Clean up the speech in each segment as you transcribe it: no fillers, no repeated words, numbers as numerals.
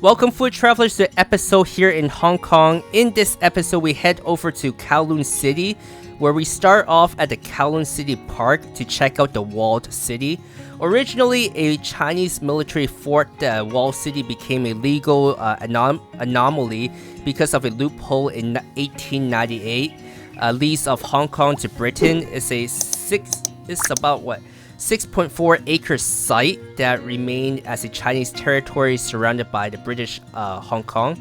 Welcome, food travelers, to episode here in Hong Kong. In this episode, we head over to Kowloon City, where we start off at the Kowloon City Park to check out the walled city. Originally a Chinese military fort, the walled city became a legal anomaly because of a loophole in 1898. Lease of Hong Kong to Britain is about 6.4 acre site that remained as a Chinese territory surrounded by the British Hong Kong.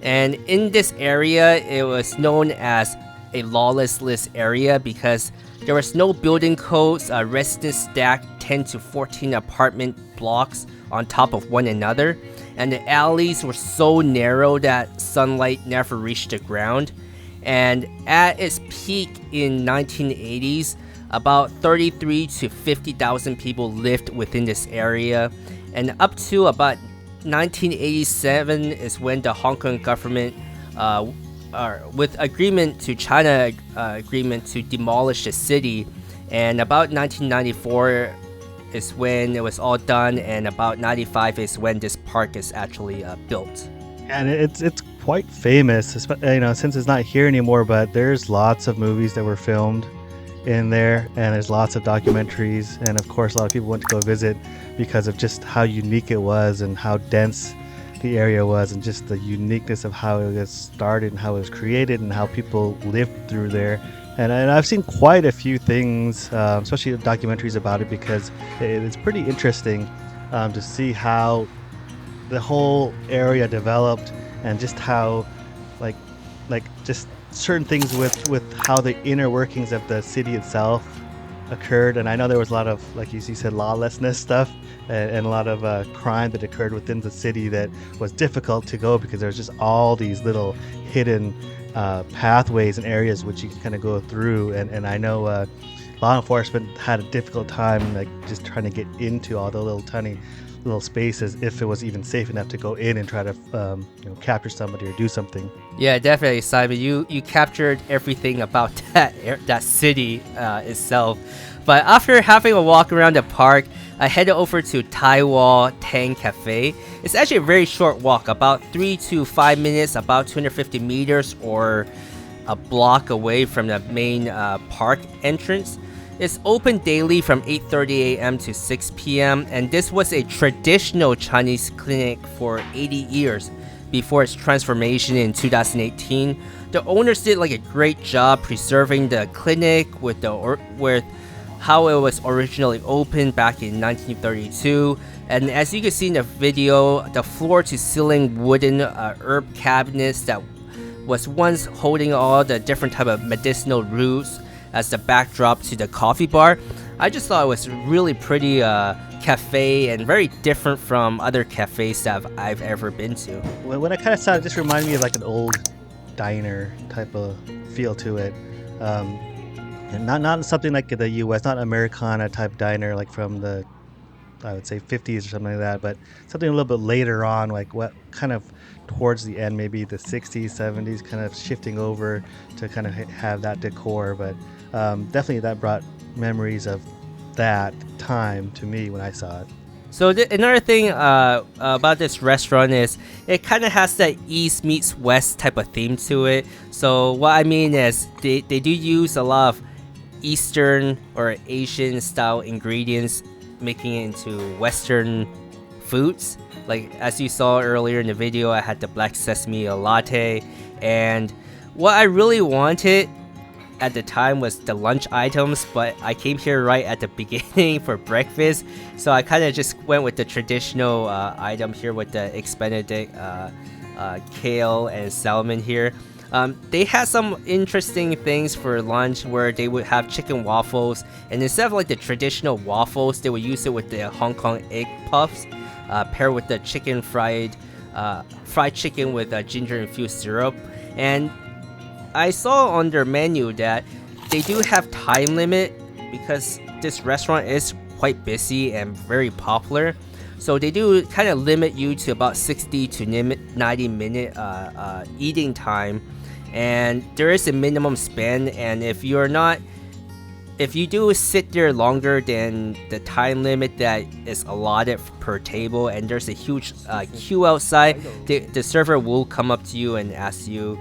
And in this area, it was known as a lawless list area because there was no building codes. Residents stacked 10 to 14 apartment blocks on top of one another, and the alleys were so narrow that sunlight never reached the ground. And at its peak in 1980s, about 33 to 50,000 people lived within this area, and up to about 1987 is when the Hong Kong government, with agreement to China agreement to demolish the city, and about 1994 is when it was all done, and about 95 is when this park is actually built. And it's quite famous, since it's not here anymore. But there's lots of movies that were filmed in there, and there's lots of documentaries, and of course a lot of people went to go visit because of just how unique it was and how dense the area was, and just the uniqueness of how it was started and how it was created and how people lived through there. And I've seen quite a few things, especially documentaries about it, because it's pretty interesting to see how the whole area developed, and just how like just certain things with how the inner workings of the city itself occurred. And I know there was a lot of, like you said, lawlessness stuff, and a lot of crime that occurred within the city that was difficult to go because there's just all these little hidden pathways and areas which you can kind of go through. And I know law enforcement had a difficult time just trying to get into all the little tiny little spaces, if it was even safe enough to go in and try to capture somebody or do something. Yeah, definitely, Simon. You captured everything about that city itself. But after having a walk around the park, I headed over to Tai Wo Tang Cafe. It's actually a very short walk, about 3 to 5 minutes, about 250 meters or a block away from the main park entrance. It's open daily from 8:30 a.m. to 6 p.m. and this was a traditional Chinese clinic for 80 years before its transformation in 2018. The owners did a great job preserving the clinic with how it was originally opened back in 1932. And as you can see in the video, the floor-to-ceiling wooden herb cabinets that was once holding all the different type of medicinal roots as the backdrop to the coffee bar. I just thought it was really pretty cafe and very different from other cafes that I've ever been to. When I kind of saw it, just reminded me of an old diner type of feel to it. And not something like the U.S., not Americana type diner from the, I would say, 50s or something like that, but something a little bit later on, what kind of towards the end, maybe the 60s, 70s, kind of shifting over to kind of have that decor. But definitely that brought memories of that time to me when I saw it. So another thing about this restaurant is it kind of has that East meets West type of theme to it. So what I mean is they do use a lot of Eastern or Asian style ingredients, making it into Western foods. As you saw earlier in the video, I had the black sesame latte, and what I really wanted at the time was the lunch items, but I came here right at the beginning for breakfast, so I kind of just went with the traditional item here with the eggs benedict, kale and salmon here. They had some interesting things for lunch where they would have chicken waffles, and instead of the traditional waffles, they would use it with the Hong Kong egg puffs, paired with the chicken fried chicken with ginger infused syrup. And I saw on their menu that they do have time limit because this restaurant is quite busy and very popular. So they do kind of limit you to about 60 to 90 minute eating time, and there is a minimum spend. And if you're not if you do sit there longer than the time limit that is allotted per table, and there's a huge queue outside, the server will come up to you and ask you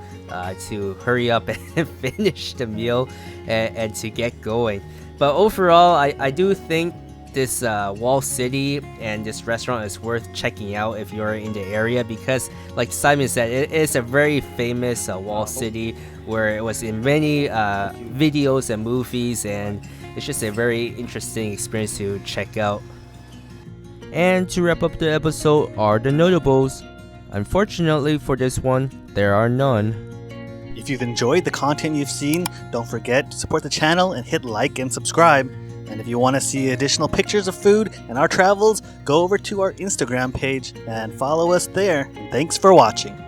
to hurry up and finish the meal and to get going. But overall, I do think this wall city and this restaurant is worth checking out if you're in the area, because like Simon said, it is a very famous wall city where it was in many videos and movies, and it's just a very interesting experience to check out. And to wrap up the episode are the notables. Unfortunately for this one, there are none. If you've enjoyed the content you've seen, don't forget to support the channel and hit like and subscribe. And if you want to see additional pictures of food and our travels, go over to our Instagram page and follow us there. And thanks for watching.